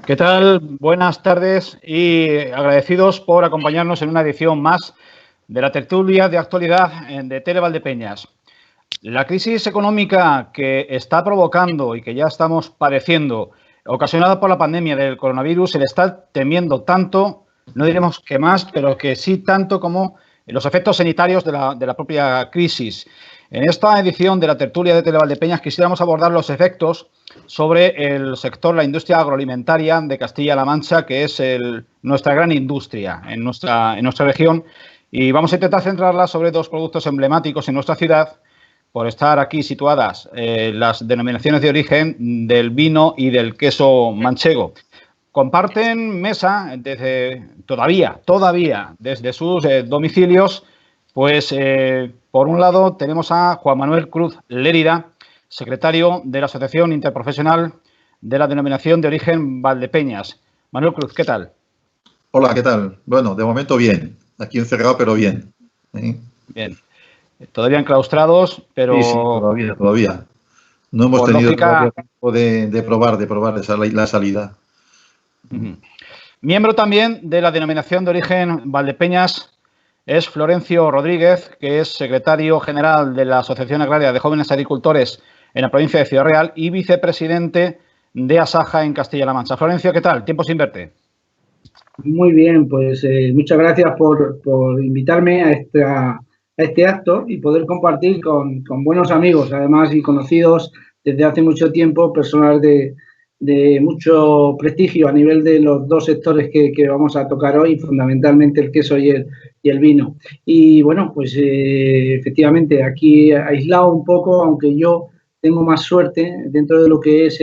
¿Qué tal? Buenas tardes y agradecidos por acompañarnos en una edición más de la tertulia de actualidad de Tele Valdepeñas. La crisis económica que está provocando y que ya estamos padeciendo, ocasionada por la pandemia del coronavirus, se le está temiendo tanto, no diremos que más, pero que sí tanto como los efectos sanitarios de la propia crisis. En esta edición de la tertulia de Tele Valdepeñas quisiéramos abordar los efectos sobre el sector, la industria agroalimentaria de Castilla-La Mancha, que es nuestra gran industria en nuestra región. Y vamos a intentar centrarla sobre dos productos emblemáticos en nuestra ciudad, por estar aquí situadas las denominaciones de origen del vino y del queso manchego. Comparten mesa desde todavía desde sus domicilios, pues por un lado tenemos a Juan Manuel Cruz Lérida, secretario de la Asociación Interprofesional de la Denominación de Origen Valdepeñas. Manuel Cruz, ¿qué tal? Hola, ¿qué tal? Bueno, de momento bien. Aquí encerrado, pero bien. Bien. Todavía enclaustrados, pero... Sí, todavía. No hemos tenido todavía tiempo de probar la salida. Miembro también de la Denominación de Origen Valdepeñas es Florencio Rodríguez, que es secretario general de la Asociación Agraria de Jóvenes Agricultores en la provincia de Ciudad Real y vicepresidente de Asaja en Castilla-La Mancha. Florencio, ¿qué tal? Tiempo sin verte. Muy bien, pues muchas gracias por invitarme a este acto y poder compartir con buenos amigos, además, y conocidos desde hace mucho tiempo, personas de mucho prestigio a nivel de los dos sectores que vamos a tocar hoy, fundamentalmente el queso y el vino. Y bueno, pues efectivamente aquí aislado un poco, aunque yo tengo más suerte dentro de lo que es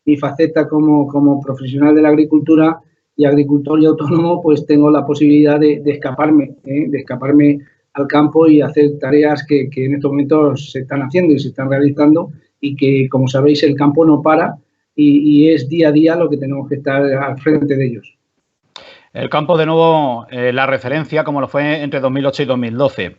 mi faceta como profesional de la agricultura y agricultor y autónomo, pues tengo la posibilidad de escaparme al campo y hacer tareas que en estos momentos se están haciendo y se están realizando y que, como sabéis, el campo no para y es día a día lo que tenemos que estar al frente de ellos. El campo, de nuevo, la referencia, como lo fue entre 2008 y 2012.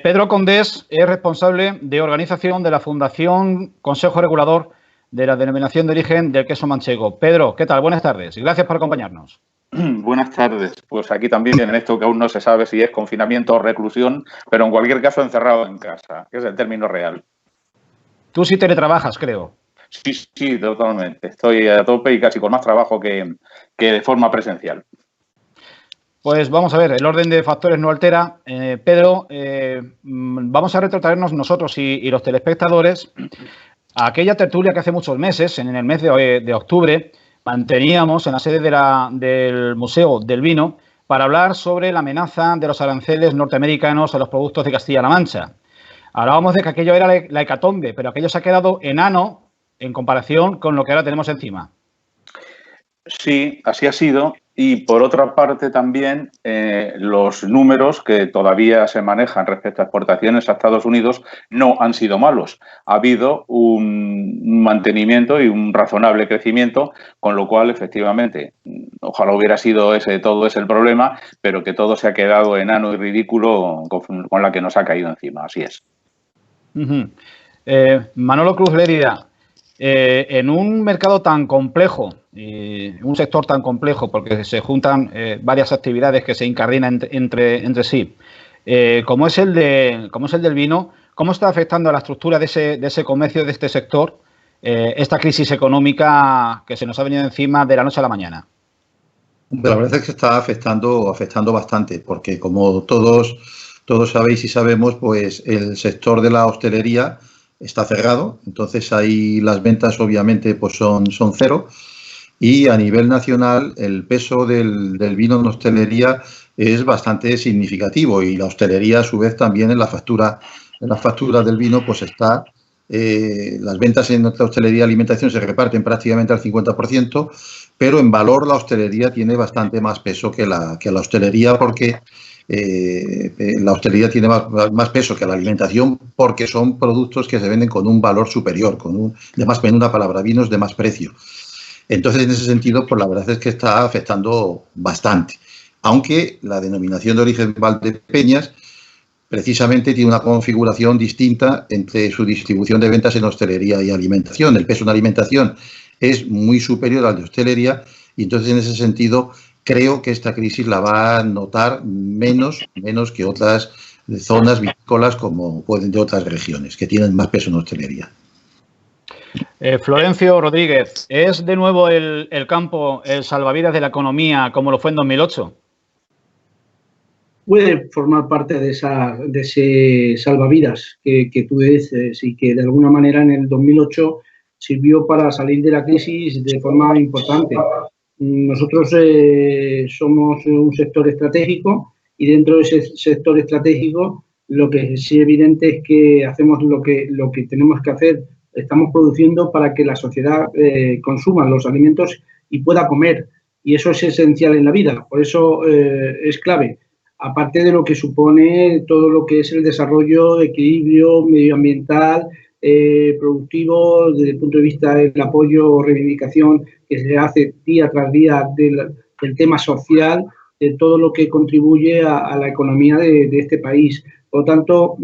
Pedro Condés es responsable de organización de la Fundación Consejo Regulador de la Denominación de Origen del Queso Manchego. Pedro, ¿qué tal? Buenas tardes y gracias por acompañarnos. Buenas tardes. Pues aquí también en esto que aún no se sabe si es confinamiento o reclusión, pero en cualquier caso encerrado en casa, que es el término real. Tú sí teletrabajas, creo. Sí, totalmente. Estoy a tope y casi con más trabajo que de forma presencial. Pues vamos a ver, el orden de factores no altera. Pedro, vamos a retrotraernos nosotros y los telespectadores a aquella tertulia que hace muchos meses, en el mes de octubre, manteníamos en la sede del Museo del Vino para hablar sobre la amenaza de los aranceles norteamericanos a los productos de Castilla-La Mancha. Hablábamos de que aquello era la hecatombe, pero aquello se ha quedado enano en comparación con lo que ahora tenemos encima. Sí, así ha sido. Y por otra parte también los números que todavía se manejan respecto a exportaciones a Estados Unidos no han sido malos. Ha habido un mantenimiento y un razonable crecimiento, con lo cual, efectivamente, ojalá hubiera sido todo ese el problema, pero que todo se ha quedado enano y ridículo con la que nos ha caído encima. Así es. Manolo Cruz Lérida, en un mercado tan complejo, un sector tan complejo, porque se juntan varias actividades que se incardinan entre sí, como es el del vino, ¿cómo está afectando a la estructura de ese comercio, de este sector, esta crisis económica que se nos ha venido encima de la noche a la mañana? La verdad es que está afectando bastante, porque como todos sabéis y sabemos, pues el sector de la hostelería está cerrado, entonces ahí las ventas obviamente pues son cero, y a nivel nacional el peso del vino en hostelería es bastante significativo, y la hostelería a su vez también en la factura del vino pues está, las ventas en nuestra hostelería y alimentación se reparten prácticamente al 50%, pero en valor la hostelería tiene bastante más peso que la hostelería, porque la hostelería tiene más peso que la alimentación, porque son productos que se venden con un valor superior, en una palabra, vinos de más precio. Entonces, en ese sentido, pues la verdad es que está afectando bastante. Aunque la denominación de origen Valdepeñas precisamente tiene una configuración distinta entre su distribución de ventas en hostelería y alimentación. El peso en alimentación es muy superior al de hostelería y entonces en ese sentido creo que esta crisis la va a notar menos que otras zonas vinícolas como pueden de otras regiones que tienen más peso en hostelería. Florencio Rodríguez, ¿es de nuevo el campo el salvavidas de la economía como lo fue en 2008? Puede formar parte de ese salvavidas que tú dices y que de alguna manera en el 2008 sirvió para salir de la crisis de forma importante. Nosotros somos un sector estratégico y dentro de ese sector estratégico lo que sí es evidente es que hacemos lo que tenemos que hacer. Estamos produciendo para que la sociedad consuma los alimentos y pueda comer. Y eso es esencial en la vida. Por eso es clave. Aparte de lo que supone todo lo que es el desarrollo, equilibrio medioambiental, productivo, desde el punto de vista del apoyo o reivindicación que se hace día tras día del tema social, de todo lo que contribuye a la economía de este país. Por lo tanto,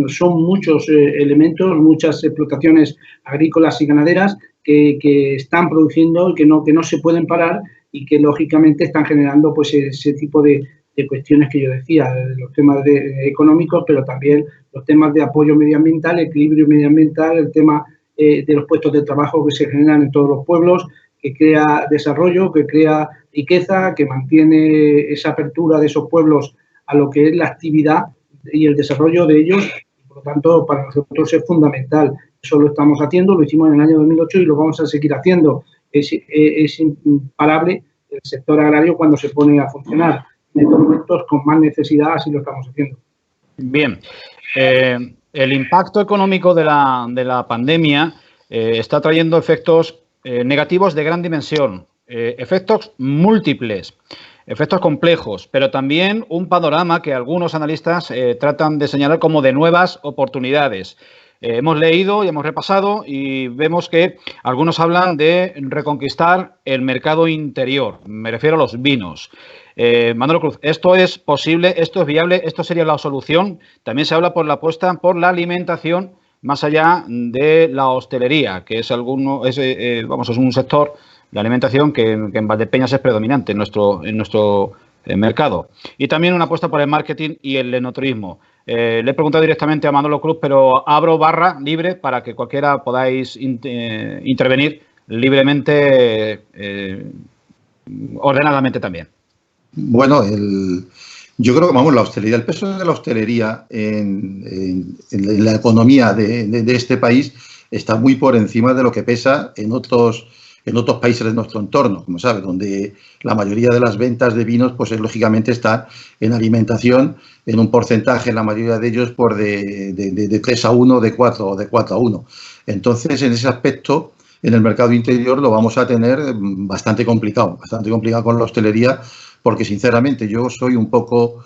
son muchos elementos, muchas explotaciones agrícolas y ganaderas que están produciendo y que no se pueden parar y que, lógicamente, están generando pues ese tipo de cuestiones que yo decía, los temas económicos, pero también los temas de apoyo medioambiental, equilibrio medioambiental, el tema de los puestos de trabajo que se generan en todos los pueblos, que crea desarrollo, que crea riqueza, que mantiene esa apertura de esos pueblos a lo que es la actividad y el desarrollo de ellos. Por lo tanto, para nosotros es fundamental. Eso lo estamos haciendo, lo hicimos en el año 2008 y lo vamos a seguir haciendo. Es imparable el sector agrario cuando se pone a funcionar. En estos momentos, con más necesidad, así lo estamos haciendo. Bien. El impacto económico de la pandemia está trayendo efectos negativos de gran dimensión, efectos múltiples, efectos complejos, pero también un panorama que algunos analistas tratan de señalar como de nuevas oportunidades. Hemos leído y hemos repasado y vemos que algunos hablan de reconquistar el mercado interior, me refiero a los vinos. Manolo Cruz, ¿esto es posible? ¿Esto es viable? ¿Esto sería la solución? También se habla por la apuesta por la alimentación más allá de la hostelería, que es un sector de alimentación que en Valdepeñas es predominante en nuestro mercado. Y también una apuesta por el marketing y el enoturismo. Le he preguntado directamente a Manolo Cruz, pero abro barra libre para que cualquiera podáis intervenir libremente, ordenadamente también. Bueno, yo creo que, la hostelería, el peso de la hostelería en la economía de este país está muy por encima de lo que pesa en otros países de nuestro entorno, como sabes, donde la mayoría de las ventas de vinos, pues lógicamente está en alimentación, en un porcentaje, la mayoría de ellos, por de 3-1, de 4 o de 4-1. Entonces, en ese aspecto, en el mercado interior lo vamos a tener bastante complicado con la hostelería, porque sinceramente yo soy un poco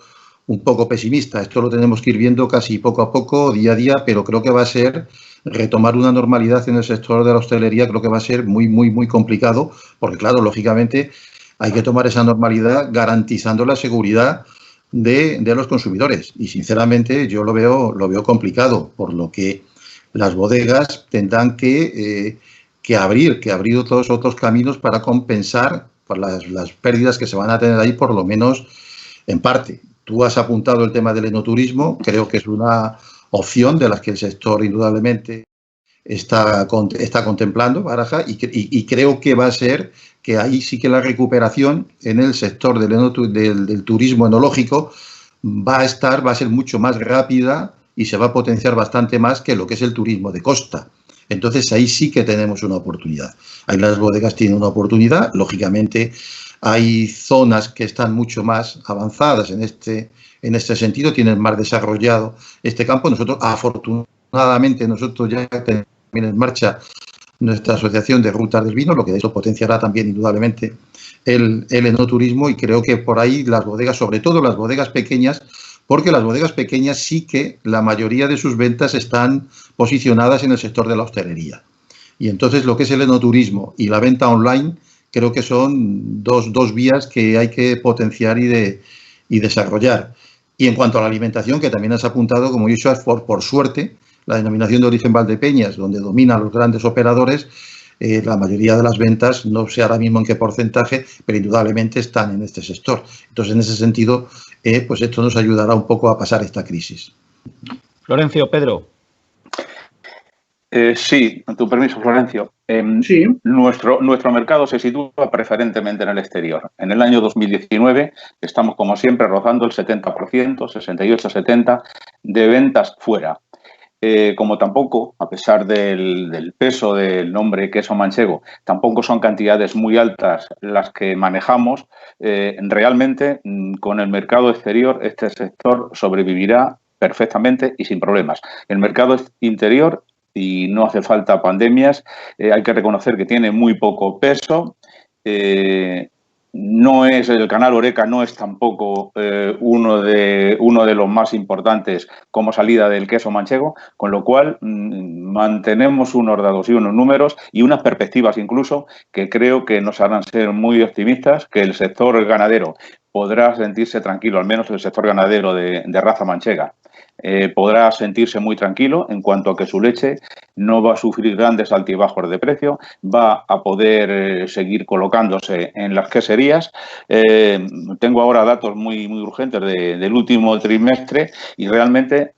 pesimista. Esto lo tenemos que ir viendo casi poco a poco, día a día, pero creo que va a ser retomar una normalidad en el sector de la hostelería, creo que va a ser muy, muy, muy complicado, porque claro, lógicamente hay que tomar esa normalidad garantizando la seguridad de los consumidores. Y sinceramente yo lo veo complicado, por lo que las bodegas tendrán que abrir otros caminos para compensar por las pérdidas que se van a tener ahí, por lo menos en parte. Tú has apuntado el tema del enoturismo, creo que es una opción de las que el sector indudablemente está contemplando, baraja, y creo que va a ser que ahí sí que la recuperación en el sector del turismo enológico va a ser mucho más rápida y se va a potenciar bastante más que lo que es el turismo de costa. Entonces ahí sí que tenemos una oportunidad. Ahí las bodegas tienen una oportunidad, lógicamente hay zonas que están mucho más avanzadas en este sentido, tienen más desarrollado este campo. Nosotros, afortunadamente, ya tenemos en marcha nuestra asociación de rutas del vino, lo que eso potenciará también indudablemente el enoturismo, y creo que por ahí las bodegas, sobre todo las bodegas pequeñas, porque las bodegas pequeñas sí que la mayoría de sus ventas están posicionadas en el sector de la hostelería. Y entonces lo que es el enoturismo y la venta online, creo que son dos vías que hay que potenciar y desarrollar. Y en cuanto a la alimentación, que también has apuntado, como he dicho, por suerte, la denominación de origen Valdepeñas, donde dominan los grandes operadores, la mayoría de las ventas, no sé ahora mismo en qué porcentaje, pero indudablemente están en este sector. Entonces, en ese sentido, pues esto nos ayudará un poco a pasar esta crisis. Florencio, Pedro. Sí, con tu permiso, Florencio. Sí. Nuestro mercado se sitúa preferentemente en el exterior. En el año 2019 estamos, como siempre, rozando el 70%, 68-70% de ventas fuera. Como tampoco, a pesar del peso del nombre queso manchego, tampoco son cantidades muy altas las que manejamos, realmente con el mercado exterior este sector sobrevivirá perfectamente y sin problemas. El mercado interior, y no hace falta pandemias, hay que reconocer que tiene muy poco peso. No es el canal Horeca, no es tampoco uno de los más importantes como salida del queso manchego, con lo cual mantenemos unos datos y unos números y unas perspectivas incluso que creo que nos harán ser muy optimistas, que el sector ganadero podrá sentirse tranquilo, al menos el sector ganadero de raza manchega. Podrá sentirse muy tranquilo en cuanto a que su leche no va a sufrir grandes altibajos de precio, va a poder seguir colocándose en las queserías. Tengo ahora datos muy urgentes del último trimestre y realmente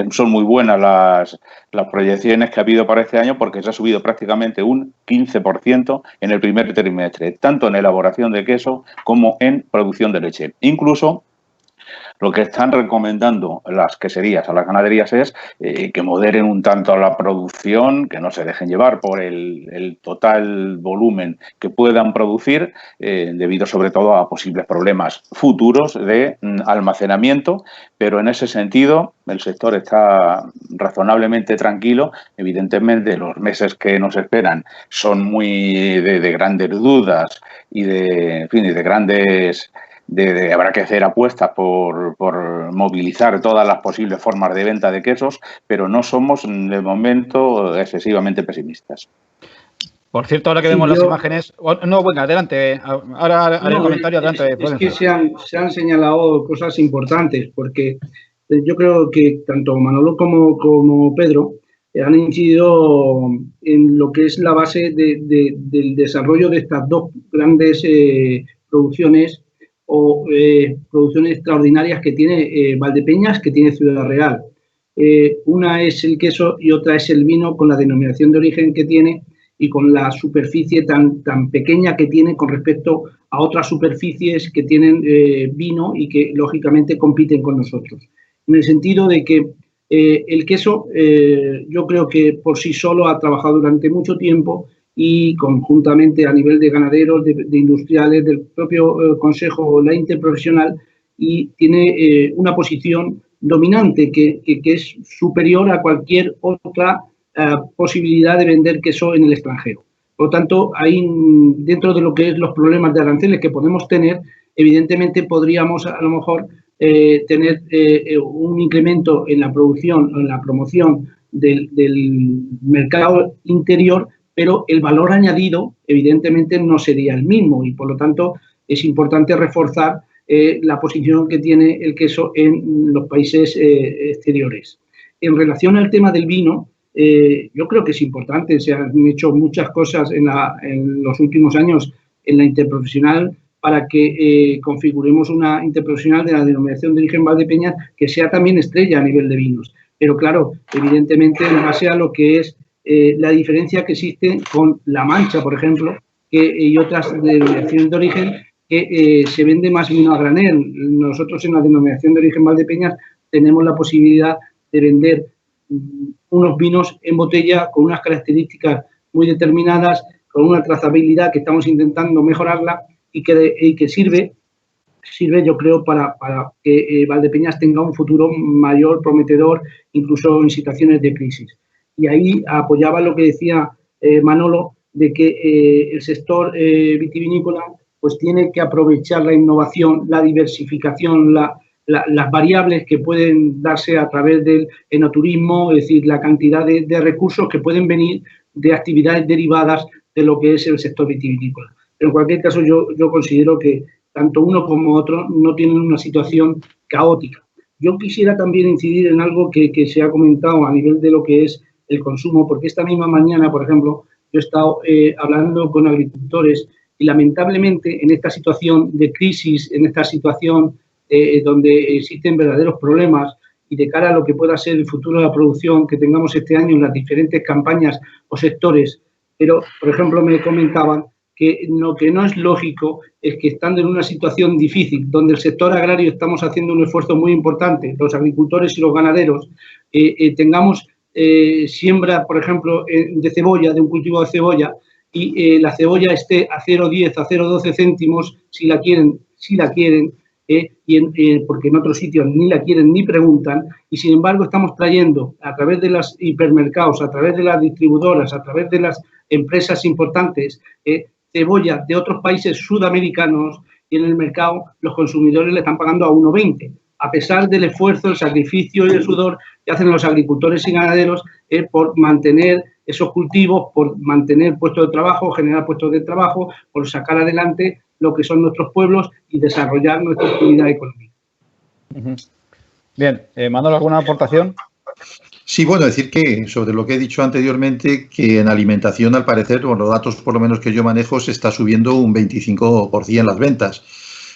son muy buenas las proyecciones que ha habido para este año, porque se ha subido prácticamente un 15% en el primer trimestre, tanto en elaboración de queso como en producción de leche. Incluso lo que están recomendando las queserías a las ganaderías es que moderen un tanto la producción, que no se dejen llevar por el total volumen que puedan producir, debido sobre todo a posibles problemas futuros de almacenamiento, pero en ese sentido el sector está razonablemente tranquilo. Evidentemente los meses que nos esperan son muy de grandes dudas y de grandes... habrá que hacer apuestas por movilizar todas las posibles formas de venta de quesos, pero no somos de momento excesivamente pesimistas. Por cierto, ahora que vemos las imágenes... No, venga, adelante. Ahora haré el comentario, adelante. Es que se han señalado cosas importantes, porque yo creo que tanto Manolo como Pedro han incidido en lo que es la base del desarrollo de estas dos grandes producciones o producciones extraordinarias que tiene Valdepeñas, que tiene Ciudad Real. Una es el queso y otra es el vino, con la denominación de origen que tiene y con la superficie tan pequeña que tiene con respecto a otras superficies que tienen vino y que lógicamente compiten con nosotros. En el sentido de que el queso yo creo que por sí solo ha trabajado durante mucho tiempo y conjuntamente a nivel de ganaderos, de industriales, del propio Consejo, la interprofesional, y tiene una posición dominante que es superior a cualquier otra posibilidad de vender queso en el extranjero. Por lo tanto, ahí dentro de lo que es los problemas de aranceles que podemos tener, evidentemente podríamos a lo mejor tener un incremento en la producción o en la promoción del mercado interior, pero el valor añadido evidentemente no sería el mismo y por lo tanto es importante reforzar la posición que tiene el queso en los países exteriores. En relación al tema del vino, yo creo que es importante, se han hecho muchas cosas en los últimos años en la interprofesional para que configuremos una interprofesional de la denominación de origen Valdepeñas que sea también estrella a nivel de vinos. Pero claro, evidentemente en base a lo que es la diferencia que existe con La Mancha, por ejemplo, y otras denominaciones de origen, que se vende más vino a granel. Nosotros en la denominación de origen Valdepeñas tenemos la posibilidad de vender unos vinos en botella con unas características muy determinadas, con una trazabilidad que estamos intentando mejorarla y que sirve yo creo para que Valdepeñas tenga un futuro mayor, prometedor, incluso en situaciones de crisis. Y ahí apoyaba lo que decía Manolo, de que el sector vitivinícola pues tiene que aprovechar la innovación, la diversificación, las variables que pueden darse a través del enoturismo, es decir, la cantidad de recursos que pueden venir de actividades derivadas de lo que es el sector vitivinícola. Pero en cualquier caso yo considero que tanto uno como otro no tienen una situación caótica. Yo quisiera también incidir en algo que se ha comentado a nivel de lo que es el consumo, porque esta misma mañana, por ejemplo, yo he estado hablando con agricultores y lamentablemente en esta situación de crisis, en esta situación donde existen verdaderos problemas y de cara a lo que pueda ser el futuro de la producción que tengamos este año en las diferentes campañas o sectores, pero, por ejemplo, me comentaban que lo que no es lógico es que estando en una situación difícil, donde el sector agrario estamos haciendo un esfuerzo muy importante, los agricultores y los ganaderos, tengamos siembra, por ejemplo, de cebolla, de un cultivo de cebolla, y la cebolla esté a 0,10, a 0,12 céntimos, si la quieren, porque en otros sitios ni la quieren ni preguntan, y sin embargo estamos trayendo a través de los hipermercados, a través de las distribuidoras, a través de las empresas importantes, cebolla de otros países sudamericanos, y en el mercado los consumidores le están pagando a 1,20, a pesar del esfuerzo, el sacrificio y el sudor que hacen los agricultores y ganaderos por mantener esos cultivos, por mantener puestos de trabajo, generar puestos de trabajo, por sacar adelante lo que son nuestros pueblos y desarrollar nuestra actividad económica. Bien, Manuel, ¿alguna aportación? Sí, bueno, decir que sobre lo que he dicho anteriormente, que en alimentación, al parecer, con los datos por lo menos que yo manejo, se está subiendo un 25% en las ventas.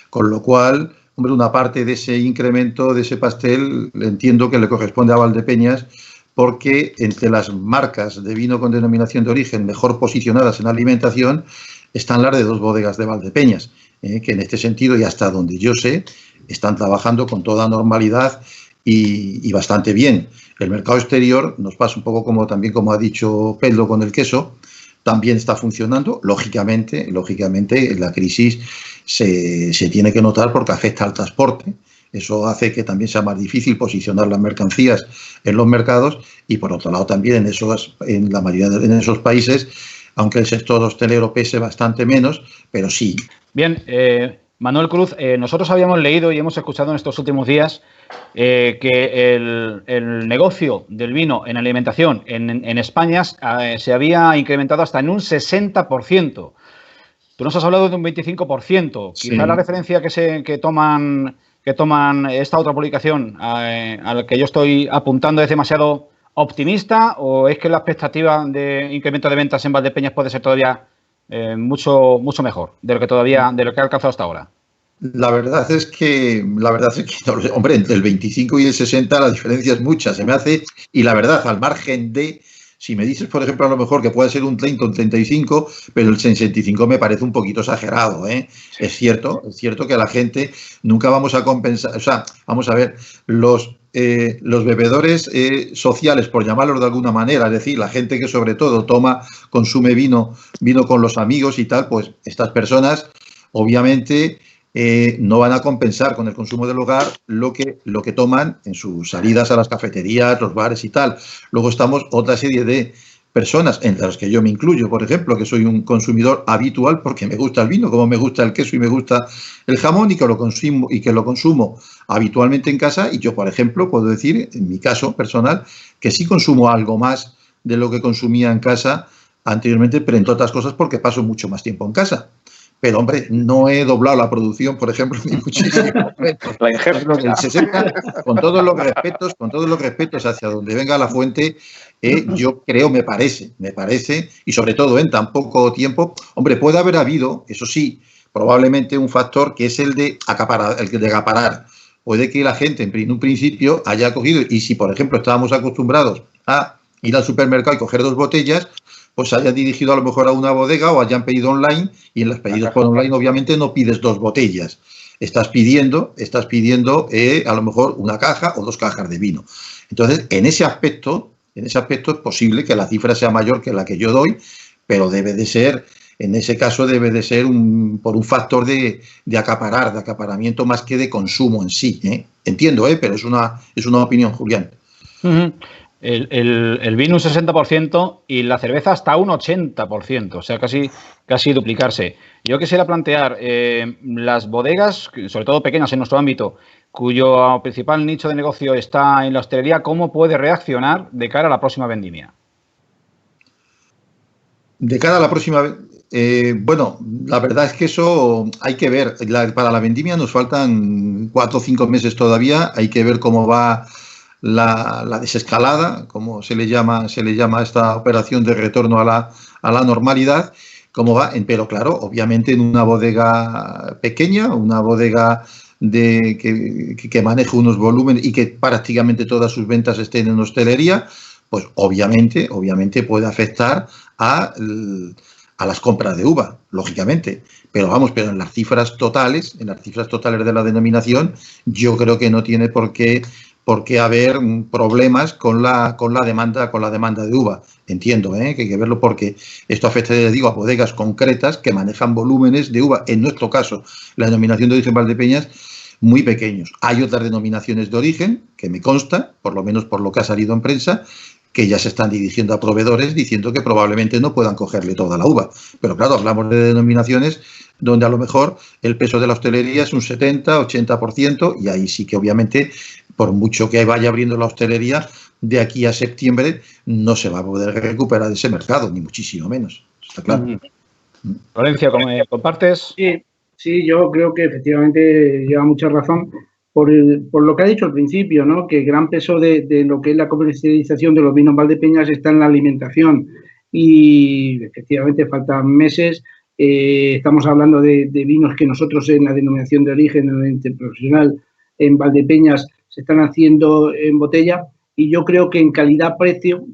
Con lo cual, hombre, una parte de ese incremento, de ese pastel, entiendo que le corresponde a Valdepeñas, porque entre las marcas de vino con denominación de origen mejor posicionadas en alimentación están las de 2 bodegas de Valdepeñas, que en este sentido, y hasta donde yo sé, están trabajando con toda normalidad y bastante bien. El mercado exterior nos pasa un poco también como ha dicho Pedro con el queso, también está funcionando. Lógicamente la crisis se tiene que notar porque afecta al transporte. Eso hace que también sea más difícil posicionar las mercancías en los mercados y, por otro lado, también en esos países, aunque el sector hostelero pese bastante menos, pero sí. Bien, Manuel Cruz, nosotros habíamos leído y hemos escuchado en estos últimos días que el negocio del vino en alimentación en España se había incrementado hasta en un 60%. Tú nos has hablado de un 25%. Sí. Quizá la referencia que toman esta otra publicación a la que yo estoy apuntando es demasiado optimista, o es que la expectativa de incremento de ventas en Valdepeñas puede ser todavía mucho mejor de lo que ha alcanzado hasta ahora. La verdad es que hombre, entre el 25 y el 60 la diferencia es mucha, se me hace, y la verdad, al margen de, si me dices, por ejemplo, a lo mejor que puede ser un 30, un 35, pero el 65 me parece un poquito exagerado, ¿eh? Sí. Es cierto que la gente nunca vamos a compensar, o sea, vamos a ver, los bebedores sociales, por llamarlos de alguna manera, es decir, la gente que sobre todo consume vino con los amigos y tal, pues estas personas obviamente no van a compensar con el consumo del hogar lo que toman en sus salidas a las cafeterías, los bares y tal. Luego estamos otra serie de personas, entre las que yo me incluyo, por ejemplo, que soy un consumidor habitual porque me gusta el vino, como me gusta el queso y me gusta el jamón, y que lo consumo habitualmente en casa. Y yo, por ejemplo, puedo decir, en mi caso personal, que sí consumo algo más de lo que consumía en casa anteriormente, pero entre otras cosas porque paso mucho más tiempo en casa. Pero, hombre, no he doblado la producción, por ejemplo, ni muchísimo. La ingesta. El 60, con todos los respetos hacia donde venga la fuente, yo creo, me parece, y sobre todo en tan poco tiempo, hombre, puede haber habido, eso sí, probablemente un factor que es el de acaparar. Puede que la gente en un principio haya cogido, y si, por ejemplo, estábamos acostumbrados a ir al supermercado y coger 2 botellas, pues hayan dirigido a lo mejor a una bodega o hayan pedido online, y en los pedidos por online obviamente no pides 2 botellas, estás pidiendo a lo mejor una caja o 2 cajas de vino. Entonces, en ese aspecto es posible que la cifra sea mayor que la que yo doy, pero en ese caso debe de ser por un factor de acaparamiento más que de consumo en sí, ¿eh? Entiendo, pero es una opinión, Julián. Uh-huh. El vino un 60% y la cerveza hasta un 80%, o sea, casi duplicarse. Yo quisiera plantear las bodegas, sobre todo pequeñas en nuestro ámbito, cuyo principal nicho de negocio está en la hostelería, ¿cómo puede reaccionar de cara a la próxima vendimia? De cara a la próxima, bueno, la verdad es que eso hay que ver. Para la vendimia nos faltan 4 o 5 meses todavía, hay que ver cómo va la desescalada, como se le llama esta operación de retorno a a la normalidad, como va, pero claro, obviamente en una bodega pequeña, una bodega que maneje unos volúmenes y que prácticamente todas sus ventas estén en hostelería, pues obviamente puede afectar a las compras de uva, lógicamente. Pero vamos, pero en las cifras totales de la denominación, yo creo que no tiene por qué haber problemas con la demanda de uva. Entiendo que hay que verlo porque esto afecta, les digo, a bodegas concretas que manejan volúmenes de uva. En nuestro caso, la denominación de origen Valdepeñas, muy pequeños. Hay otras denominaciones de origen, que me consta, por lo menos por lo que ha salido en prensa, que ya se están dirigiendo a proveedores diciendo que probablemente no puedan cogerle toda la uva. Pero claro, hablamos de denominaciones donde a lo mejor el peso de la hostelería es un 70-80%, y ahí sí que obviamente, por mucho que vaya abriendo la hostelería, de aquí a septiembre no se va a poder recuperar ese mercado, ni muchísimo menos. Está claro. Florencia, ¿compartes? Sí, yo creo que efectivamente lleva mucha razón por lo que ha dicho al principio, ¿no? Que el gran peso de lo que es la comercialización de los vinos Valdepeñas está en la alimentación, y efectivamente faltan meses. Estamos hablando de vinos que nosotros en la denominación de origen, en la interprofesional, en Valdepeñas, se están haciendo en botella, y yo creo que en calidad-precio,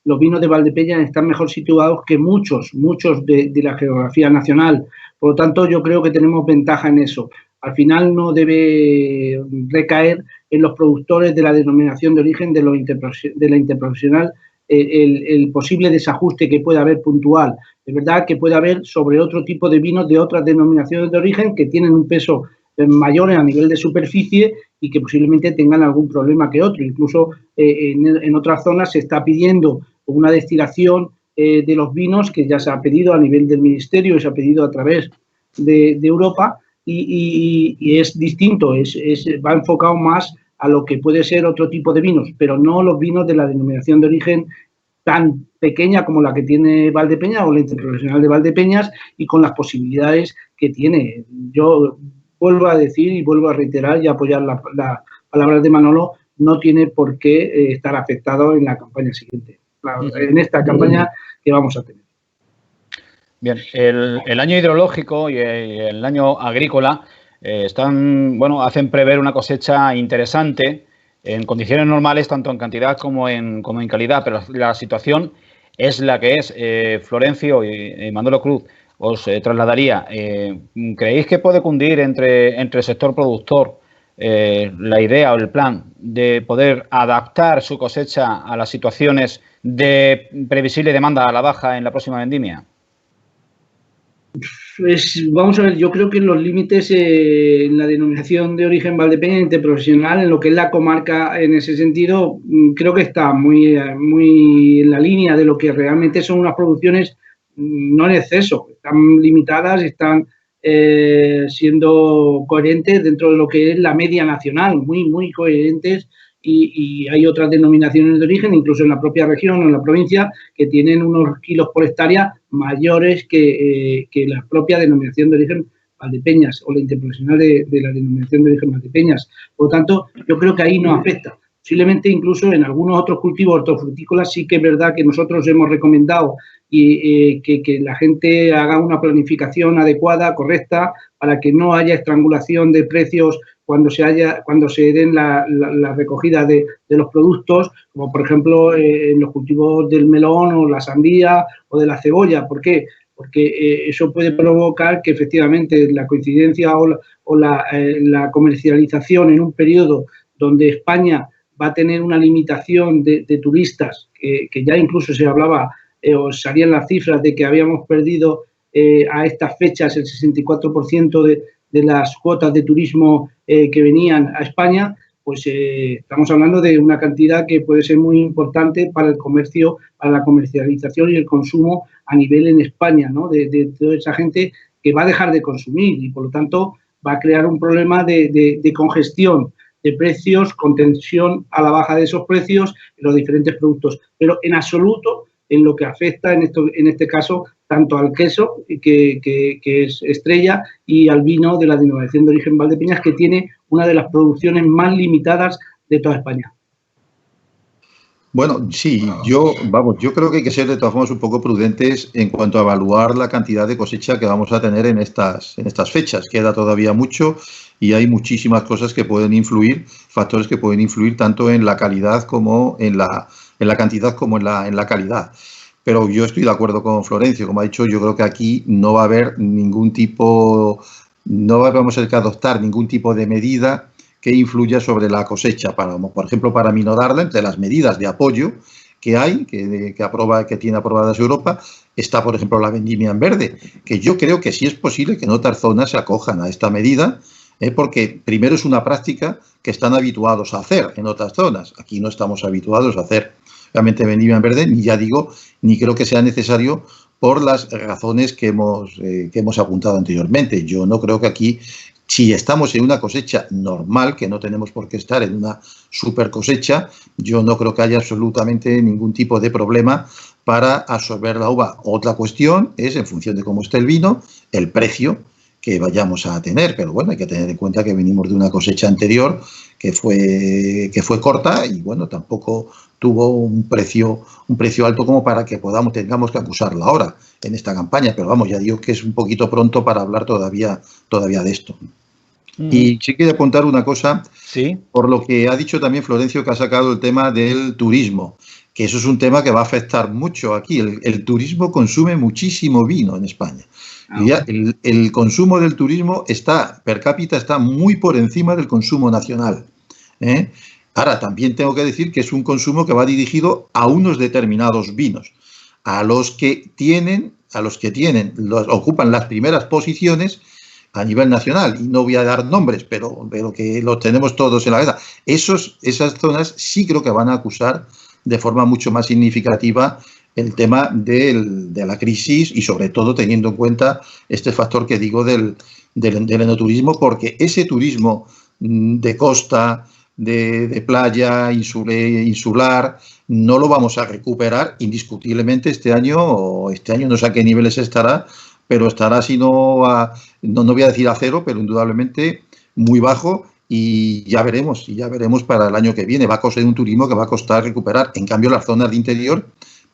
los vinos de Valdepeñas están mejor situados que muchos de la geografía nacional. Por lo tanto, yo creo que tenemos ventaja en eso. Al final no debe recaer en los productores de la denominación de origen de la interprofesional el posible desajuste que pueda haber puntual. Es verdad que puede haber sobre otro tipo de vinos de otras denominaciones de origen que tienen un peso mayor a nivel de superficie y que posiblemente tengan algún problema que otro. Incluso en otras zonas se está pidiendo una destilación de los vinos, que ya se ha pedido a nivel del Ministerio y se ha pedido a través de Europa, y es distinto, va enfocado más a lo que puede ser otro tipo de vinos, pero no los vinos de la denominación de origen tan pequeña como la que tiene Valdepeñas o la interprofesional de Valdepeñas, y con las posibilidades que tiene. Yo vuelvo a decir y vuelvo a reiterar y apoyar las palabras de Manolo, no tiene por qué estar afectado en la campaña siguiente, en esta campaña que vamos a tener. Bien, el año hidrológico y el año agrícola hacen prever una cosecha interesante en condiciones normales, tanto en cantidad como en calidad, pero la situación es la que es. Florencio y Manolo Cruz, os trasladaría, ¿creéis que puede cundir entre el sector productor la idea o el plan de poder adaptar su cosecha a las situaciones de previsible demanda a la baja en la próxima vendimia? Pues vamos a ver, yo creo que en los límites en la denominación de origen Valdepeñas interprofesional, en lo que es la comarca, en ese sentido, creo que está muy en la línea de lo que realmente son unas producciones no en exceso, están limitadas, están siendo coherentes dentro de lo que es la media nacional, muy coherentes. Y hay otras denominaciones de origen, incluso en la propia región o en la provincia, que tienen unos kilos por hectárea mayores que la propia denominación de origen Valdepeñas o la interprofesional de la denominación de origen Valdepeñas. Por lo tanto, yo creo que ahí no afecta. Posiblemente incluso en algunos otros cultivos hortofrutícolas sí que es verdad que nosotros hemos recomendado que la gente haga una planificación adecuada, correcta, para que no haya estrangulación de precios cuando se den la recogida de los productos, como por ejemplo en los cultivos del melón o la sandía o de la cebolla. ¿Por qué? Porque eso puede provocar que efectivamente la coincidencia o la comercialización en un periodo donde España va a tener una limitación de turistas, que ya incluso se hablaba o salían las cifras de que habíamos perdido a estas fechas el 64% de las cuotas de turismo que venían a España, pues estamos hablando de una cantidad que puede ser muy importante para el comercio, para la comercialización y el consumo a nivel en España, ¿no? De toda esa gente que va a dejar de consumir y por lo tanto va a crear un problema de congestión de precios, con tensión a la baja de esos precios en los diferentes productos. Pero en absoluto en lo que afecta en este caso tanto al queso, que es estrella, y al vino de la denominación de origen Valdepeñas, que tiene una de las producciones más limitadas de toda España. Bueno, sí, yo creo que hay que ser de todas formas un poco prudentes en cuanto a evaluar la cantidad de cosecha que vamos a tener en estas fechas. Queda todavía mucho y hay muchísimas cosas que pueden influir, factores que pueden influir tanto en la calidad como en la cantidad como en la calidad. Pero yo estoy de acuerdo con Florencio, como ha dicho, yo creo que aquí no va a haber no vamos a tener que adoptar ningún tipo de medida que influya sobre la cosecha, por ejemplo, para minorarla. Entre las medidas de apoyo que hay, que tiene aprobadas Europa, está, por ejemplo, la vendimia en verde, que yo creo que sí es posible que en otras zonas se acojan a esta medida, porque primero es una práctica que están habituados a hacer en otras zonas. Aquí no estamos habituados a hacer realmente vendimia en verde, ni creo que sea necesario por las razones que hemos apuntado anteriormente. Yo no creo que aquí, si estamos en una cosecha normal, que no tenemos por qué estar en una super cosecha, yo no creo que haya absolutamente ningún tipo de problema para absorber la uva. Otra cuestión es, en función de cómo esté el vino, el precio que vayamos a tener. Pero bueno, hay que tener en cuenta que venimos de una cosecha anterior que fue corta y bueno, tampoco tuvo un precio alto como para que tengamos que acusarla ahora en esta campaña. Pero vamos, ya digo que es un poquito pronto para hablar todavía de esto. Y sí quiero apuntar una cosa, ¿Sí? Por lo que ha dicho también Florencio, que ha sacado el tema del turismo, que eso es un tema que va a afectar mucho aquí. El turismo consume muchísimo vino en España. Y ya el consumo del turismo per cápita está muy por encima del consumo nacional. Ahora, también tengo que decir que es un consumo que va dirigido a unos determinados vinos, a los que ocupan las primeras posiciones a nivel nacional, y no voy a dar nombres, pero que los tenemos todos en la cabeza. Esas zonas sí creo que van a acusar de forma mucho más significativa el tema de la crisis, y sobre todo teniendo en cuenta este factor que digo del enoturismo, porque ese turismo de costa, de playa, insular, no lo vamos a recuperar indiscutiblemente este año. No sé a qué niveles estará, pero estará, si no voy a decir a cero, pero indudablemente muy bajo, y ya veremos para el año que viene. Va a costar un turismo que va a costar recuperar. En cambio, las zonas de interior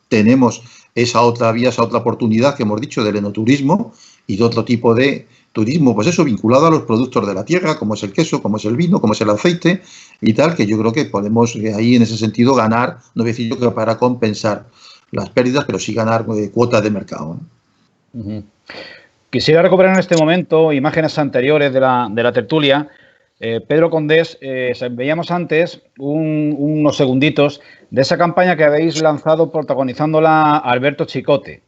tenemos esa otra oportunidad que hemos dicho del enoturismo y de otro tipo de turismo, pues eso, vinculado a los productos de la tierra, como es el queso, como es el vino, como es el aceite y tal, que yo creo que podemos ahí en ese sentido ganar, no voy a decir yo que para compensar las pérdidas, pero sí ganar cuotas de mercado. Quisiera recuperar en este momento imágenes anteriores de la tertulia. Pedro Condés, veíamos antes unos segunditos de esa campaña que habéis lanzado protagonizándola Alberto Chicote.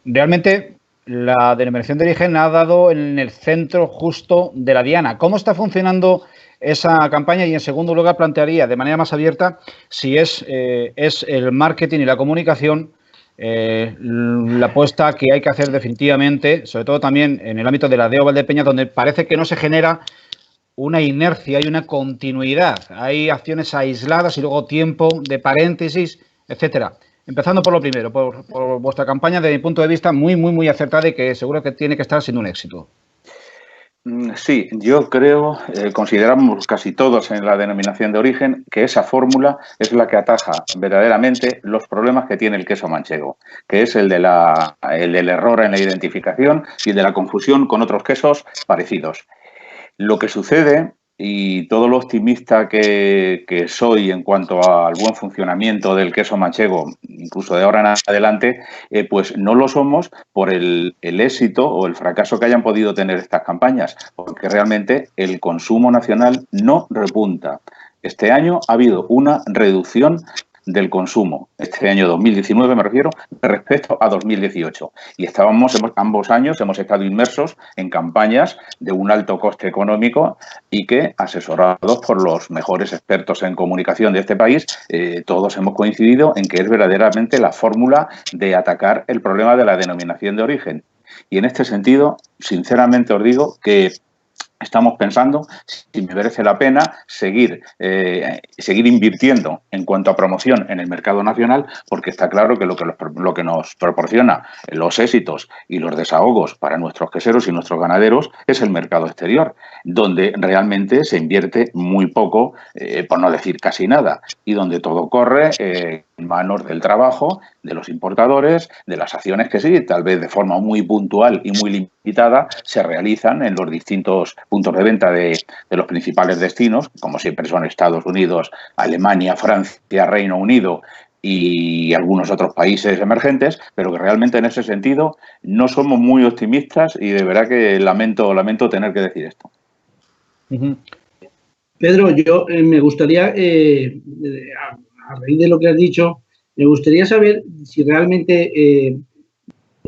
Realmente la denominación de origen ha dado en el centro justo de la diana. ¿Cómo está funcionando esa campaña? Y en segundo lugar plantearía de manera más abierta si es el marketing y la comunicación la apuesta que hay que hacer definitivamente, sobre todo también en el ámbito de la DEO Valdepeñas, donde parece que no se genera una inercia y una continuidad. Hay acciones aisladas y luego tiempo de paréntesis, etcétera. Empezando por lo primero, por vuestra campaña, desde mi punto de vista, muy, muy, muy acertada y que seguro que tiene que estar siendo un éxito. Sí, yo creo, consideramos casi todos en la denominación de origen, que esa fórmula es la que ataja verdaderamente los problemas que tiene el queso manchego, que es el del error en la identificación y el de la confusión con otros quesos parecidos. Lo que sucede, y todo lo optimista que soy en cuanto al buen funcionamiento del queso manchego, incluso de ahora en adelante, pues no lo somos por el éxito o el fracaso que hayan podido tener estas campañas, porque realmente el consumo nacional no repunta. Este año ha habido una reducción del consumo, este año 2019 me refiero, respecto a 2018. Y ambos años hemos estado inmersos en campañas de un alto coste económico y que, asesorados por los mejores expertos en comunicación de este país, todos hemos coincidido en que es verdaderamente la fórmula de atacar el problema de la denominación de origen. Y en este sentido, sinceramente os digo que estamos pensando si merece la pena seguir invirtiendo en cuanto a promoción en el mercado nacional, porque está claro que lo que nos proporciona los éxitos y los desahogos para nuestros queseros y nuestros ganaderos es el mercado exterior, donde realmente se invierte muy poco, por no decir casi nada, y donde todo corre en manos del trabajo, de los importadores, de las acciones que sí, tal vez de forma muy puntual y muy limitada, se realizan en los distintos puntos de venta de los principales destinos, como siempre son Estados Unidos, Alemania, Francia, Reino Unido y algunos otros países emergentes, pero que realmente en ese sentido no somos muy optimistas y de verdad que lamento tener que decir esto. Pedro, yo me gustaría, a raíz de lo que has dicho, me gustaría saber si realmente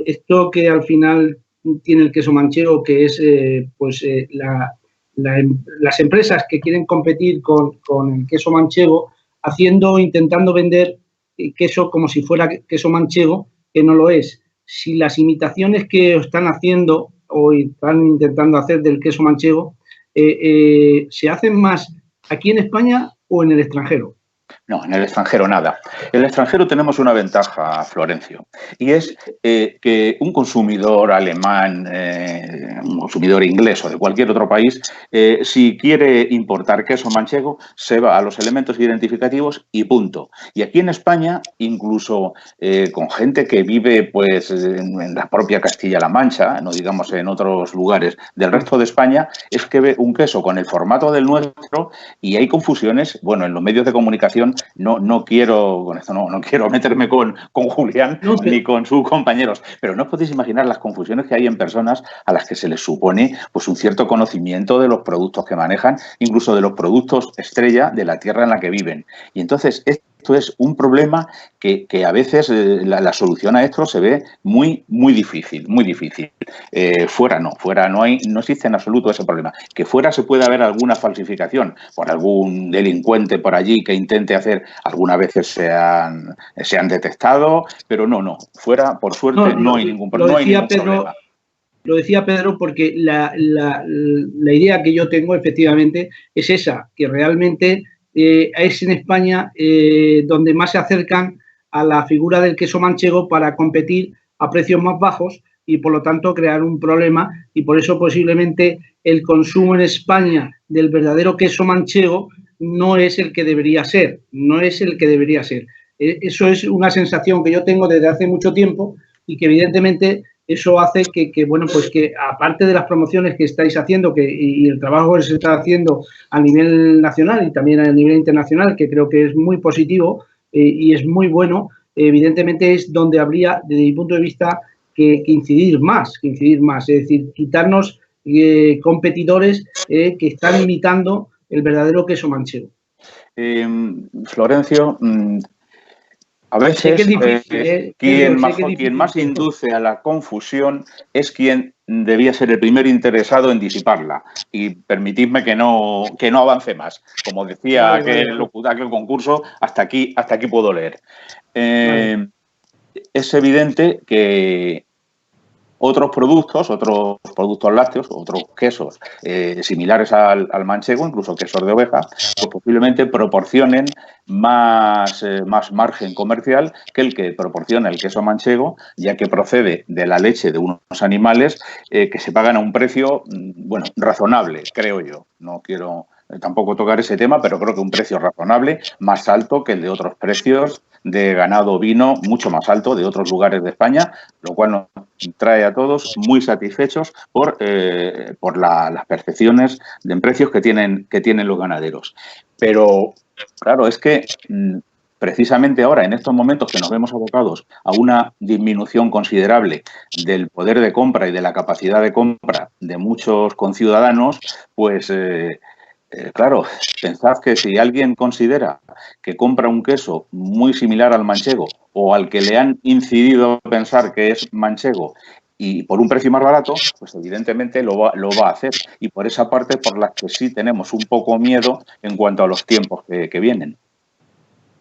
esto que al final tiene el queso manchego, que es las empresas que quieren competir con el queso manchego, intentando vender queso como si fuera queso manchego, que no lo es. Si las imitaciones que están haciendo o están intentando hacer del queso manchego se hacen más aquí en España o en el extranjero. No, en el extranjero nada. En el extranjero tenemos una ventaja, Florencio, y es que un consumidor alemán, un consumidor inglés o de cualquier otro país, si quiere importar queso manchego, se va a los elementos identificativos y punto. Y aquí en España, incluso con gente que vive pues en la propia Castilla-La Mancha, no digamos en otros lugares del resto de España, es que ve un queso con el formato del nuestro y hay confusiones, bueno, en los medios de comunicación. No quiero meterme con Julián ni con sus compañeros, pero no os podéis imaginar las confusiones que hay en personas a las que se les supone pues un cierto conocimiento de los productos que manejan, incluso de los productos estrella de la tierra en la que viven. Y entonces esto es un problema que a veces la solución a esto se ve muy difícil, muy difícil. Fuera no existe en absoluto ese problema. Que fuera se puede haber alguna falsificación por algún delincuente por allí que intente hacer, algunas veces se han detectado, pero no. Fuera, por suerte, no hay ningún problema. Lo decía Pedro porque la idea que yo tengo efectivamente es esa, que realmente es en España donde más se acercan a la figura del queso manchego para competir a precios más bajos y por lo tanto crear un problema, y por eso posiblemente el consumo en España del verdadero queso manchego no es el que debería ser, Eso es una sensación que yo tengo desde hace mucho tiempo y que evidentemente eso hace que aparte de las promociones que estáis haciendo y el trabajo que se está haciendo a nivel nacional y también a nivel internacional, que creo que es muy positivo y es muy bueno, evidentemente es donde habría, desde mi punto de vista, que incidir más, es decir, quitarnos competidores que están imitando el verdadero queso manchego. Florencio, a veces es difícil, quien más induce a la confusión es quien debía ser el primer interesado en disiparla. Y permitidme que no avance más. Como decía aquel concurso, hasta aquí puedo leer. Es evidente que otros productos lácteos, otros quesos similares al manchego, incluso quesos de oveja, pues posiblemente proporcionen más margen comercial que el que proporciona el queso manchego, ya que procede de la leche de unos animales que se pagan a un precio, razonable, creo yo. No quiero tampoco tocar ese tema, pero creo que un precio razonable, más alto que el de otros precios de ganado ovino, mucho más alto de otros lugares de España, lo cual nos trae a todos muy satisfechos por las percepciones de precios que tienen los ganaderos. Pero, claro, es que precisamente ahora, en estos momentos que nos vemos abocados a una disminución considerable del poder de compra y de la capacidad de compra de muchos conciudadanos, pues claro, pensad que si alguien considera que compra un queso muy similar al manchego o al que le han incidido pensar que es manchego y por un precio más barato, pues evidentemente lo va a hacer. Y por esa parte por la que sí tenemos un poco miedo en cuanto a los tiempos que vienen.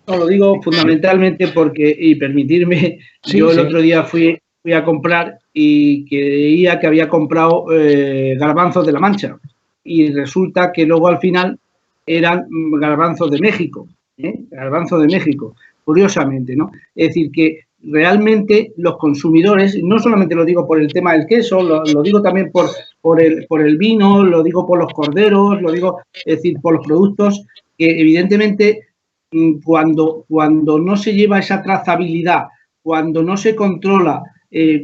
No, lo digo fundamentalmente porque, y permitirme, el otro día fui a comprar y creía que había comprado garbanzos de La Mancha. y resulta que luego al final eran garbanzos de México, garbanzos de México, curiosamente, ¿no? Es decir, que realmente los consumidores, no solamente lo digo por el tema del queso, lo digo también por el vino, lo digo por los corderos, lo digo, es decir, por los productos que evidentemente cuando no se lleva esa trazabilidad, cuando no se controla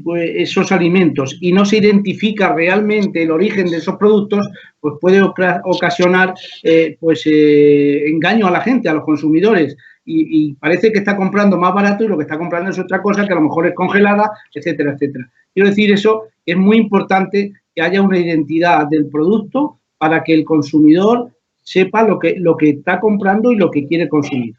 pues esos alimentos y no se identifica realmente el origen de esos productos, pues puede ocasionar engaño a la gente, a los consumidores. Y parece que está comprando más barato y lo que está comprando es otra cosa que a lo mejor es congelada, etcétera, etcétera. Quiero decir, eso es muy importante, que haya una identidad del producto para que el consumidor sepa lo que está comprando y lo que quiere consumir.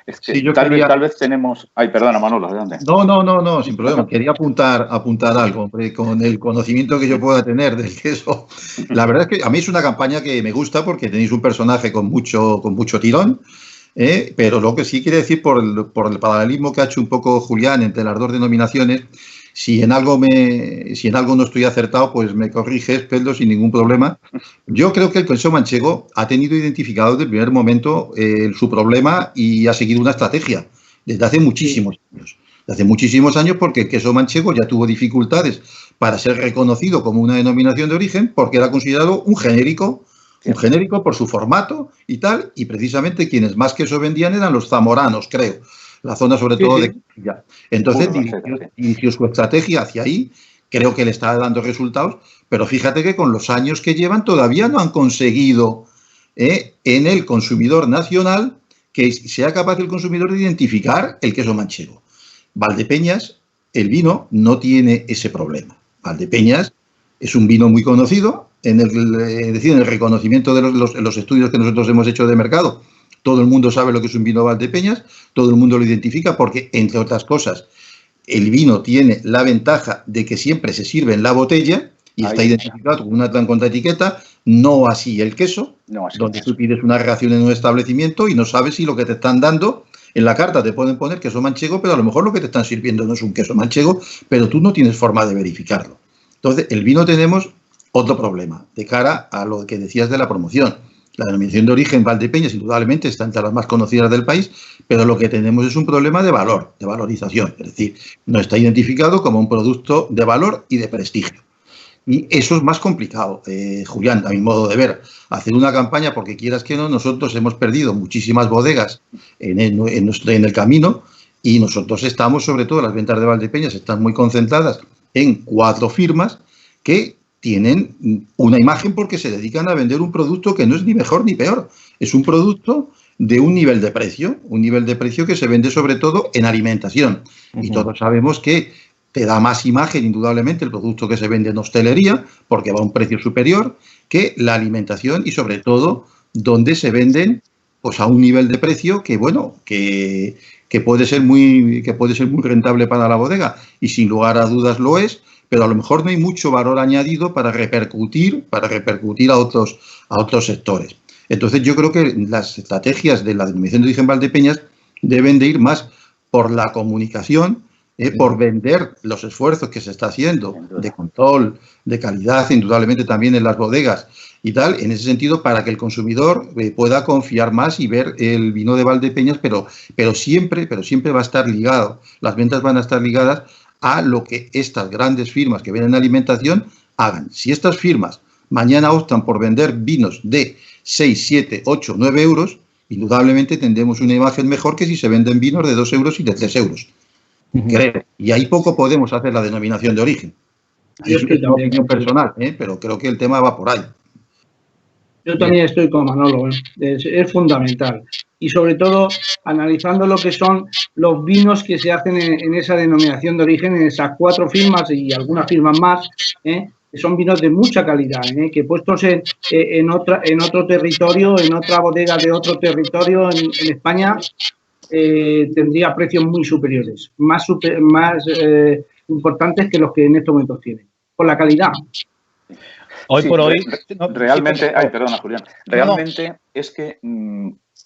Es que sí, tal vez tenemos... Ay, perdona, Manolo, adelante. No, sin problema. Quería apuntar algo, hombre, con el conocimiento que yo pueda tener del queso. La verdad es que a mí es una campaña que me gusta porque tenéis un personaje con mucho tirón, pero lo que sí quiere decir por el paralelismo que ha hecho un poco Julián entre las dos denominaciones, si en algo no estoy acertado, pues me corriges, Peldo, sin ningún problema. Yo creo que el queso manchego ha tenido identificado desde el primer momento su problema y ha seguido una estrategia desde hace muchísimos años. Desde hace muchísimos años, porque el queso manchego ya tuvo dificultades para ser reconocido como una denominación de origen porque era considerado un genérico por su formato y tal, y precisamente quienes más queso vendían eran los zamoranos, creo. La zona sobre todo de Castilla. Entonces dirigió su estrategia hacia ahí, creo que le está dando resultados, pero fíjate que con los años que llevan todavía no han conseguido en el consumidor nacional que sea capaz el consumidor de identificar el queso manchego. Valdepeñas, el vino, no tiene ese problema. Valdepeñas es un vino muy conocido, es decir, en el reconocimiento de los estudios que nosotros hemos hecho de mercado. Todo el mundo sabe lo que es un vino Valdepeñas, todo el mundo lo identifica porque, entre otras cosas, el vino tiene la ventaja de que siempre se sirve en la botella y está identificado con una contraetiqueta, no así el queso, donde tú pides una ración en un establecimiento y no sabes si lo que te están dando en la carta te pueden poner queso manchego, pero a lo mejor lo que te están sirviendo no es un queso manchego, pero tú no tienes forma de verificarlo. Entonces, el vino tenemos otro problema de cara a lo que decías de la promoción. La denominación de origen Valdepeñas indudablemente está entre las más conocidas del país, pero lo que tenemos es un problema de valor, de valorización. Es decir, no está identificado como un producto de valor y de prestigio. Y eso es más complicado, Julián, a mi modo de ver. Hacer una campaña, porque quieras que no, nosotros hemos perdido muchísimas bodegas en el camino y nosotros estamos, sobre todo las ventas de Valdepeñas, están muy concentradas en 4 firmas que tienen una imagen porque se dedican a vender un producto que no es ni mejor ni peor. Es un producto de un nivel de precio que se vende sobre todo en alimentación. Y todos sabemos que te da más imagen, indudablemente, el producto que se vende en hostelería, porque va a un precio superior, que la alimentación y sobre todo donde se venden pues a un nivel de precio que, bueno, que puede ser muy rentable para la bodega y sin lugar a dudas lo es, pero a lo mejor no hay mucho valor añadido para repercutir a otros sectores. Entonces yo creo que las estrategias de la denominación de origen Valdepeñas deben de ir más por la comunicación, por vender los esfuerzos que se está haciendo de control, de calidad, indudablemente también en las bodegas y tal, en ese sentido, para que el consumidor pueda confiar más y ver el vino de Valdepeñas, pero siempre va a estar ligado, las ventas van a estar ligadas a lo que estas grandes firmas que venden alimentación hagan. Si estas firmas mañana optan por vender vinos de 6, 7, 8, 9 euros, indudablemente tendremos una imagen mejor que si se venden vinos de 2 euros y de 3 euros. Creo. Y ahí poco podemos hacer la denominación de origen. Es una opinión personal, pero creo que el tema va por ahí. Yo también estoy con Manolo, es fundamental. Y sobre todo, analizando lo que son los vinos que se hacen en esa denominación de origen, en esas 4 firmas y algunas firmas más, que son vinos de mucha calidad, que puestos en otro territorio, en otra bodega de otro territorio en España, tendría precios muy superiores, más importantes que los que en estos momentos tienen, por la calidad. Hoy por hoy... Realmente, perdona, Julián, realmente es que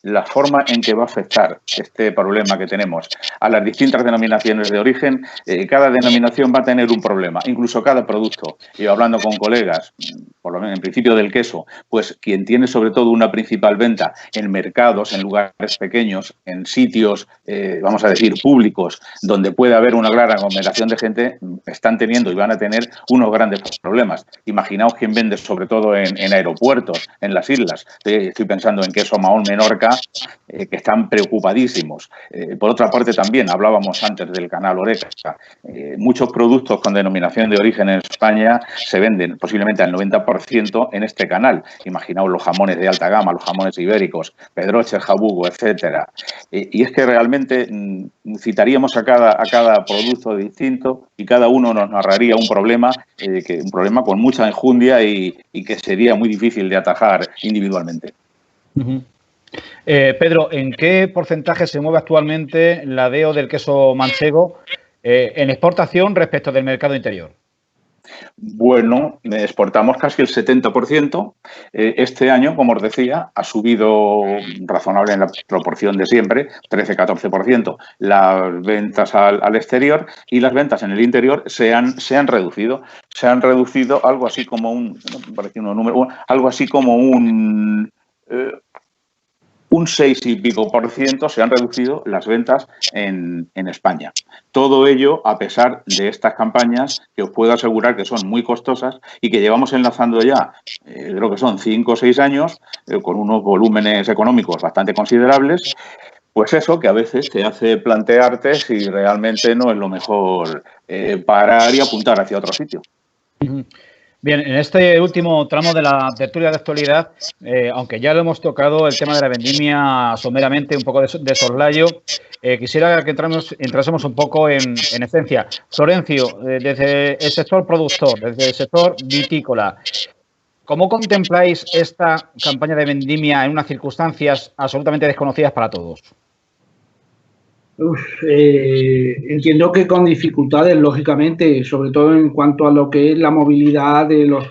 la forma en que va a afectar este problema que tenemos a las distintas denominaciones de origen, cada denominación va a tener un problema, incluso cada producto. Yo hablando con colegas, por lo menos en principio del queso, pues quien tiene sobre todo una principal venta en mercados, en lugares pequeños, en sitios, vamos a decir, públicos, donde puede haber una gran aglomeración de gente, están teniendo y van a tener unos grandes problemas. Imaginaos quien vende sobre todo en aeropuertos, en las islas. Estoy pensando en Queso Mahón Menorca, que están preocupadísimos. Por otra parte también, hablábamos antes del canal Horeca, muchos productos con denominación de origen en España se venden posiblemente al 90% en este canal. Imaginaos los jamones de alta gama, los jamones ibéricos, Pedroche, Jabugo, etcétera. Y es que realmente citaríamos a cada producto distinto y cada uno nos narraría un problema con mucha enjundia y que sería muy difícil de atajar individualmente. Pedro, ¿en qué porcentaje se mueve actualmente la DEO del queso manchego en exportación respecto del mercado interior? Bueno, exportamos casi el 70%. Este año, como os decía, ha subido razonable en la proporción de siempre, 13-14%, las ventas al exterior, y las ventas en el interior se han reducido. Se han reducido algo así como un 6 y pico % se han reducido las ventas en España. Todo ello a pesar de estas campañas que os puedo asegurar que son muy costosas y que llevamos enlazando ya, creo que son 5 o 6 años, con unos volúmenes económicos bastante considerables. Pues eso, que a veces te hace plantearte si realmente no es lo mejor parar y apuntar hacia otro sitio. Bien, en este último tramo de la tertulia de actualidad, aunque ya lo hemos tocado, el tema de la vendimia someramente, un poco de soslayo, quisiera que entrásemos un poco en esencia. Florencio, desde el sector productor, desde el sector vitícola, ¿cómo contempláis esta campaña de vendimia en unas circunstancias absolutamente desconocidas para todos? Entiendo que con dificultades, lógicamente, sobre todo en cuanto a lo que es la movilidad de los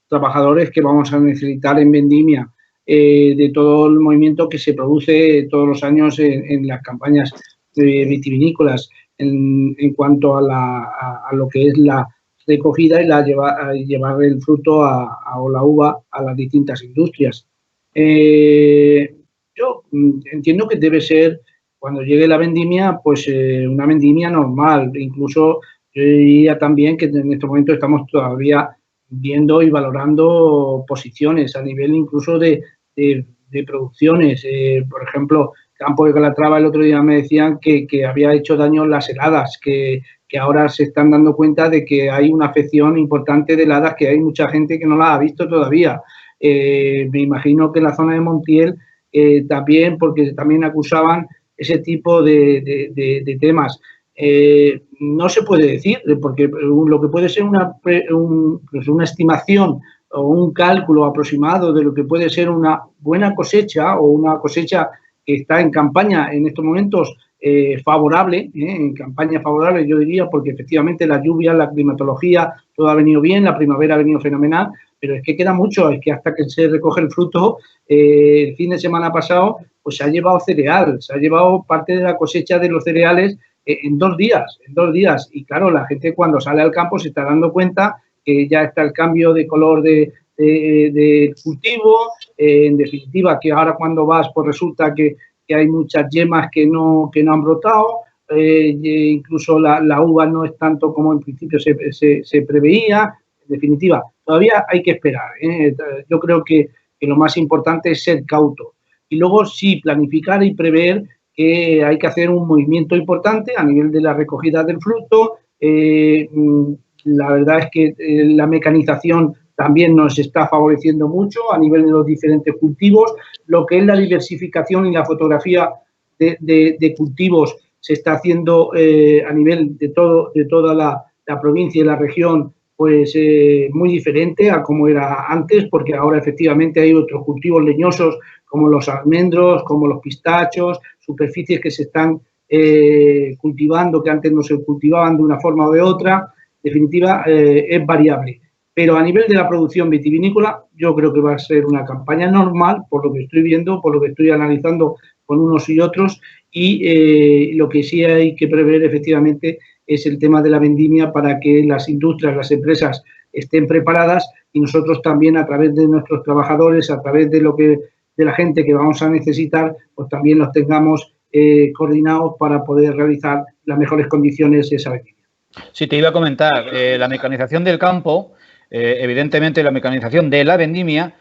trabajadores que vamos a necesitar en vendimia, de todo el movimiento que se produce todos los años en las campañas vitivinícolas, en cuanto a lo que es la recogida y llevar el fruto o la uva a las distintas industrias. Yo entiendo que debe ser, cuando llegue la vendimia, pues una vendimia normal. Incluso yo diría también que en este momento estamos todavía viendo y valorando posiciones a nivel incluso de producciones. Por ejemplo, Campo de Calatrava el otro día me decían que había hecho daño las heladas, que ahora se están dando cuenta de que hay una afección importante de heladas, que hay mucha gente que no las ha visto todavía. Me imagino que en la zona de Montiel también, porque también acusaban ese tipo de temas. No se puede decir, porque lo que puede ser una estimación o un cálculo aproximado de lo que puede ser una buena cosecha o una cosecha que está en campaña en estos momentos favorable, en campaña favorable yo diría, porque efectivamente las lluvias, la climatología, todo ha venido bien, la primavera ha venido fenomenal, pero es que queda mucho, es que hasta que se recoge el fruto, el fin de semana pasado, pues se ha llevado cereal, se ha llevado parte de la cosecha de los cereales en 2 días, y claro, la gente cuando sale al campo se está dando cuenta que ya está el cambio de color de cultivo, en definitiva que ahora cuando vas pues resulta que hay muchas yemas que no han brotado, incluso la uva no es tanto como en principio se preveía. En definitiva, todavía hay que esperar. Yo creo que lo más importante es ser cauto. Y luego sí, planificar y prever que hay que hacer un movimiento importante a nivel de la recogida del fruto. La verdad es que la mecanización también nos está favoreciendo mucho a nivel de los diferentes cultivos. Lo que es la diversificación y la fotografía de cultivos se está haciendo a nivel de toda la provincia y la región, pues muy diferente a como era antes, porque ahora efectivamente hay otros cultivos leñosos como los almendros, como los pistachos, superficies que se están cultivando que antes no se cultivaban de una forma o de otra. En definitiva, es variable. Pero a nivel de la producción vitivinícola, yo creo que va a ser una campaña normal, por lo que estoy viendo, por lo que estoy analizando con unos y otros, y lo que sí hay que prever efectivamente es el tema de la vendimia para que las industrias, las empresas estén preparadas y nosotros también a través de nuestros trabajadores, a través de la gente que vamos a necesitar, pues también los tengamos coordinados para poder realizar las mejores condiciones esa vendimia. Sí, te iba a comentar, la mecanización del campo, evidentemente la mecanización de la vendimia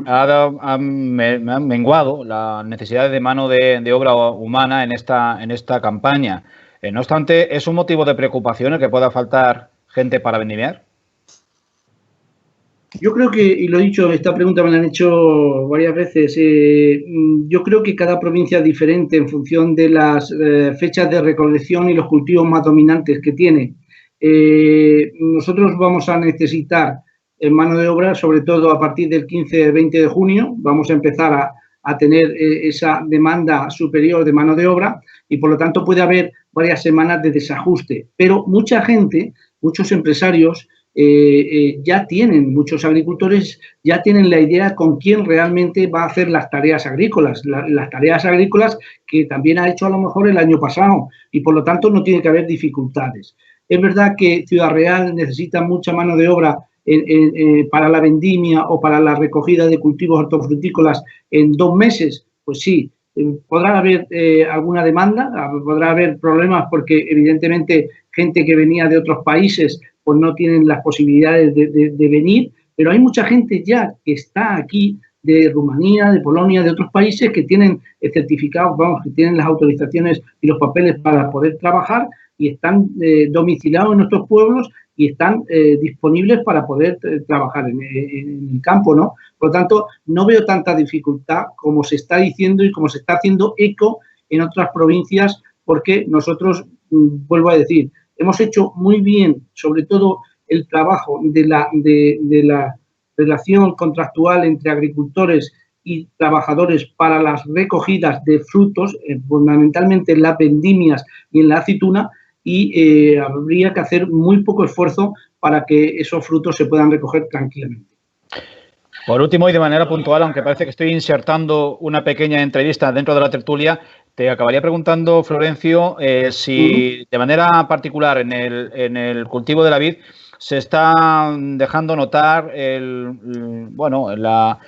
ha menguado la necesidad de mano de obra humana en esta campaña. No obstante, ¿es un motivo de preocupación el que pueda faltar gente para vendimiar? Yo creo que, y lo he dicho, esta pregunta me la han hecho varias veces, yo creo que cada provincia es diferente en función de las fechas de recolección y los cultivos más dominantes que tiene. Nosotros vamos a necesitar mano de obra, sobre todo a partir del 15-20 de junio, vamos a empezar a tener esa demanda superior de mano de obra y por lo tanto puede haber varias semanas de desajuste. Pero mucha gente, muchos empresarios, ya tienen, muchos agricultores ya tienen la idea con quién realmente va a hacer las tareas agrícolas, las tareas agrícolas que también ha hecho a lo mejor el año pasado y por lo tanto no tiene que haber dificultades. Es verdad que Ciudad Real necesita mucha mano de obra para la vendimia o para la recogida de cultivos hortofrutícolas en 2 meses, pues sí. Podrá haber alguna demanda, podrá haber problemas porque evidentemente gente que venía de otros países pues no tienen las posibilidades de venir, pero hay mucha gente ya que está aquí de Rumanía, de Polonia, de otros países que tienen certificados, vamos, que tienen las autorizaciones y los papeles para poder trabajar y están domiciliados en nuestros pueblos y están disponibles para poder trabajar en el campo, ¿no? Por lo tanto, no veo tanta dificultad como se está diciendo y como se está haciendo eco en otras provincias, porque nosotros, vuelvo a decir, hemos hecho muy bien, sobre todo el trabajo de la relación contractual entre agricultores y trabajadores para las recogidas de frutos, fundamentalmente en las vendimias y en la aceituna, y habría que hacer muy poco esfuerzo para que esos frutos se puedan recoger tranquilamente. Por último, y de manera puntual, aunque parece que estoy insertando una pequeña entrevista dentro de la tertulia, te acabaría preguntando, Florencio, si de manera particular en el cultivo de la vid se está dejando notar la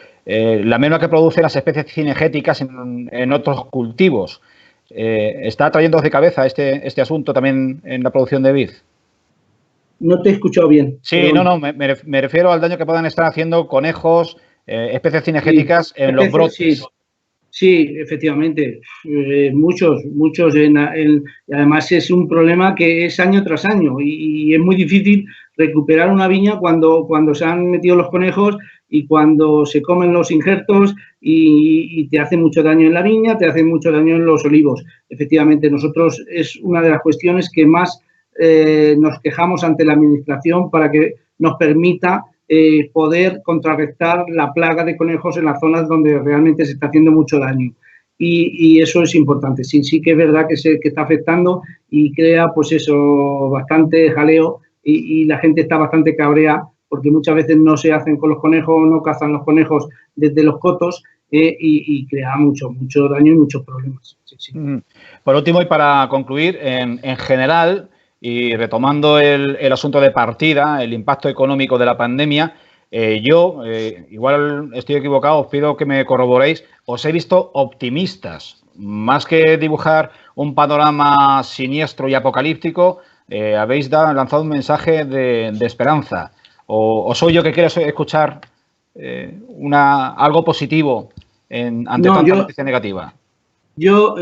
merma que producen las especies cinegéticas en otros cultivos. ¿Está trayendo de cabeza este asunto también en la producción de vid? No te he escuchado bien. Sí, pero... no, me refiero al daño que puedan estar haciendo conejos, especies cinegéticas en los brotes. Sí, efectivamente. Muchos. Y además es un problema que es año tras año y es muy difícil recuperar una viña cuando se han metido los conejos y cuando se comen los injertos y te hace mucho daño en la viña, te hace mucho daño en los olivos. Efectivamente, nosotros es una de las cuestiones que más nos quejamos ante la Administración para que nos permita poder contrarrestar la plaga de conejos en las zonas donde realmente se está haciendo mucho daño. Y eso es importante. Sí que es verdad que está afectando y crea, pues eso, bastante jaleo y la gente está bastante cabrea porque muchas veces no se hacen con los conejos, no cazan los conejos desde los cotos y crea mucho daño y muchos problemas. Sí. Por último, y para concluir, en general, y retomando el asunto de partida, el impacto económico de la pandemia, igual estoy equivocado, os pido que me corroboréis, os he visto optimistas. Más que dibujar un panorama siniestro y apocalíptico, habéis lanzado un mensaje de esperanza. ¿O soy yo que quiero escuchar algo positivo ante tanta noticia negativa? Yo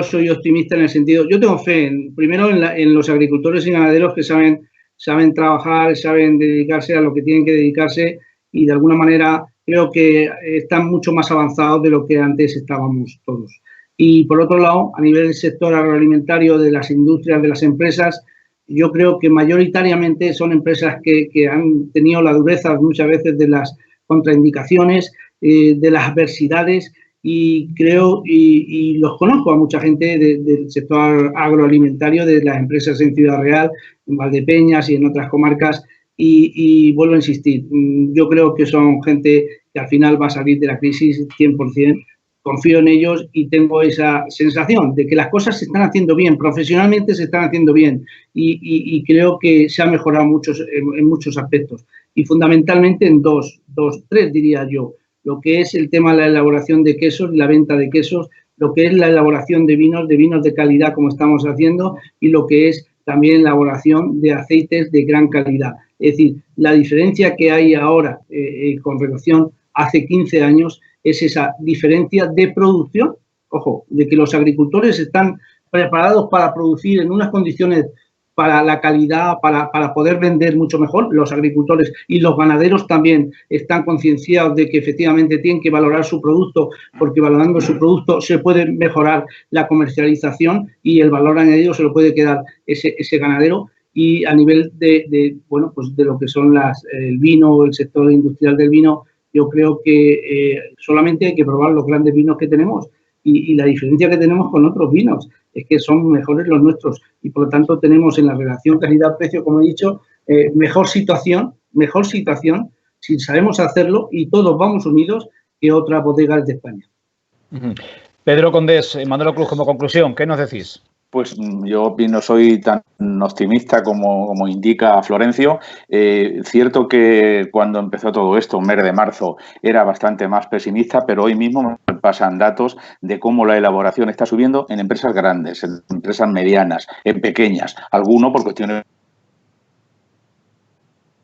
soy optimista en el sentido, yo tengo fe, primero en los agricultores y ganaderos que saben trabajar, saben dedicarse a lo que tienen que dedicarse y de alguna manera creo que están mucho más avanzados de lo que antes estábamos todos. Y por otro lado, a nivel del sector agroalimentario, de las industrias, de las empresas, yo creo que mayoritariamente son empresas que han tenido la dureza muchas veces de las contraindicaciones, de las adversidades. Y creo, y los conozco a mucha gente del sector agroalimentario, de las empresas en Ciudad Real, en Valdepeñas y en otras comarcas, y vuelvo a insistir, yo creo que son gente que al final va a salir de la crisis 100%, confío en ellos y tengo esa sensación de que las cosas se están haciendo bien, profesionalmente se están haciendo bien y creo que se ha mejorado en muchos aspectos y fundamentalmente en tres diría yo, lo que es el tema de la elaboración de quesos, la venta de quesos, lo que es la elaboración de vinos de calidad como estamos haciendo y lo que es también la elaboración de aceites de gran calidad. Es decir, la diferencia que hay ahora con relación a hace 15 años es esa diferencia de producción, ojo, de que los agricultores están preparados para producir en unas condiciones para la calidad, para poder vender mucho mejor. Los agricultores y los ganaderos también están concienciados de que efectivamente tienen que valorar su producto, porque valorando su producto se puede mejorar la comercialización y el valor añadido se lo puede quedar ese ganadero. Y a nivel de lo que son el vino, el sector industrial del vino, yo creo que solamente hay que probar los grandes vinos que tenemos y la diferencia que tenemos con otros vinos es que son mejores los nuestros y por lo tanto tenemos en la relación calidad-precio, como he dicho, mejor situación si sabemos hacerlo y todos vamos unidos que otras bodegas de España. Pedro Condés, Manolo Cruz, como conclusión, ¿qué nos decís? Pues yo no soy tan optimista como indica Florencio. Cierto que cuando empezó todo esto, un mes de marzo, era bastante más pesimista, pero hoy mismo me pasan datos de cómo la elaboración está subiendo en empresas grandes, en empresas medianas, en pequeñas, alguno por cuestiones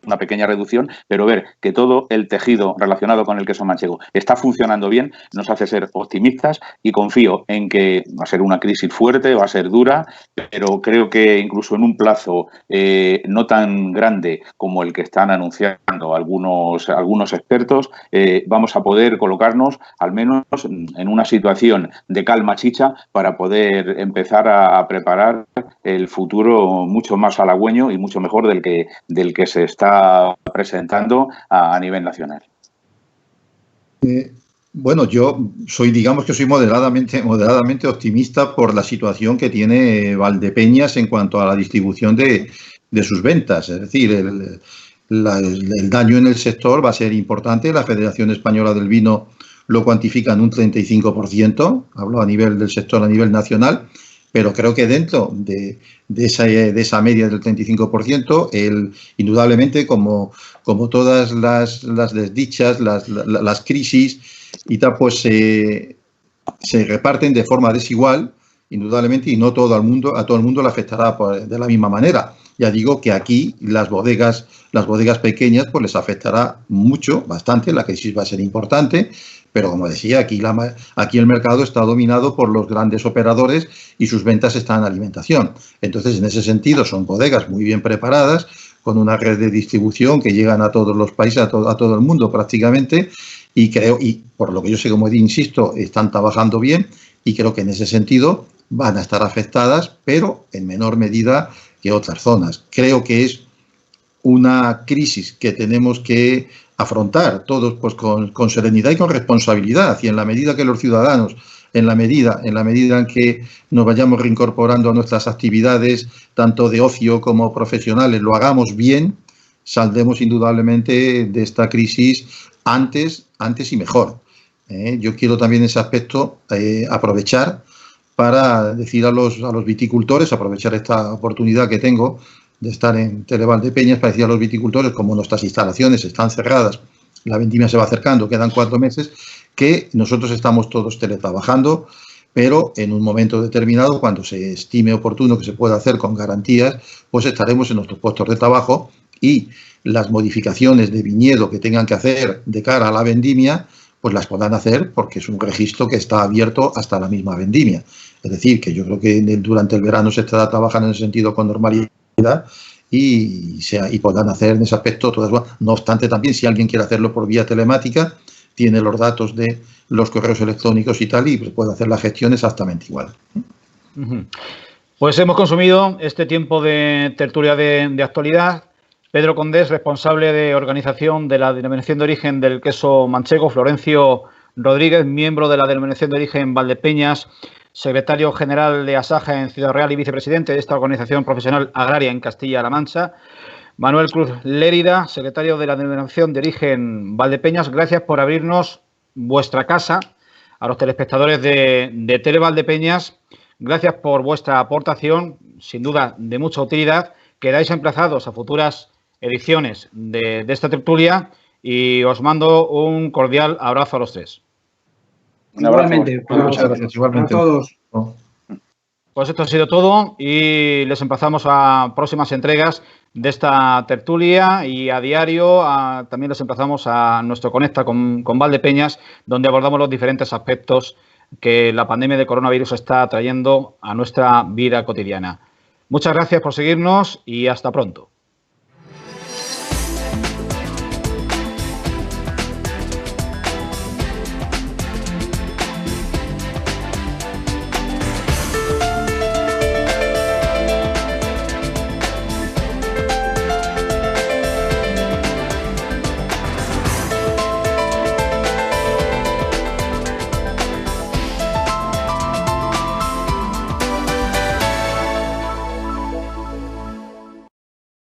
una pequeña reducción, pero ver que todo el tejido relacionado con el queso manchego está funcionando bien nos hace ser optimistas y confío en que va a ser una crisis fuerte, va a ser dura, pero creo que incluso en un plazo no tan grande como el que están anunciando algunos expertos, vamos a poder colocarnos al menos en una situación de calma chicha para poder empezar a preparar el futuro mucho más halagüeño y mucho mejor del que se está presentando a nivel nacional. Bueno, yo soy moderadamente optimista por la situación que tiene Valdepeñas en cuanto a la distribución de sus ventas. Es decir, el daño en el sector va a ser importante. La Federación Española del Vino lo cuantifica en un 35%, hablo a nivel del sector, a nivel nacional, pero creo que dentro de esa media del 35%, indudablemente, como todas las desdichas, las crisis y tal, pues se reparten de forma desigual, indudablemente, y no a todo el mundo le afectará de la misma manera. Ya digo que aquí las bodegas pequeñas pues les afectará mucho, bastante, la crisis va a ser importante, pero como decía, aquí el mercado está dominado por los grandes operadores y sus ventas están en alimentación. Entonces, en ese sentido, son bodegas muy bien preparadas, con una red de distribución que llegan a todos los países, a todo el mundo prácticamente, y por lo que yo sé, como insisto, están trabajando bien y creo que en ese sentido van a estar afectadas, pero en menor medida que otras zonas. Creo que es una crisis que tenemos que afrontar todos pues con serenidad y con responsabilidad, y en la medida que los ciudadanos, en la medida en que nos vayamos reincorporando a nuestras actividades, tanto de ocio como profesionales, lo hagamos bien, saldremos indudablemente de esta crisis antes y mejor. Yo quiero también ese aspecto aprovechar para decir a los viticultores, aprovechar esta oportunidad que tengo de estar en Televaldepeñas para decir a los viticultores, como nuestras instalaciones están cerradas, la vendimia se va acercando, quedan 4 meses, que nosotros estamos todos teletrabajando, pero en un momento determinado, cuando se estime oportuno que se pueda hacer con garantías, pues estaremos en nuestros puestos de trabajo y las modificaciones de viñedo que tengan que hacer de cara a la vendimia, pues las podrán hacer porque es un registro que está abierto hasta la misma vendimia. Es decir, que yo creo que durante el verano se estará trabajando en ese sentido con normalidad y podrán hacer en ese aspecto todas. No obstante, también si alguien quiere hacerlo por vía telemática, tiene los datos de los correos electrónicos y tal, y puede hacer la gestión exactamente igual. Pues hemos consumido este tiempo de tertulia de actualidad. Pedro Condés, responsable de organización de la Denominación de Origen del Queso Manchego. Florencio Rodríguez, miembro de la Denominación de Origen Valdepeñas, secretario general de Asaja en Ciudad Real y vicepresidente de esta organización profesional agraria en Castilla-La Mancha. Manuel Cruz Lérida, secretario de la Denominación de Origen Valdepeñas, gracias por abrirnos vuestra casa a los telespectadores de Tele Valdepeñas. Gracias por vuestra aportación, sin duda de mucha utilidad. Quedáis emplazados a futuras ediciones de esta tertulia y os mando un cordial abrazo a los tres. Igualmente, muchas gracias. Igualmente. A todos. Pues esto ha sido todo y les emplazamos a próximas entregas de esta tertulia y a diario también les emplazamos a nuestro Conecta con Valdepeñas, donde abordamos los diferentes aspectos que la pandemia de coronavirus está trayendo a nuestra vida cotidiana. Muchas gracias por seguirnos y hasta pronto.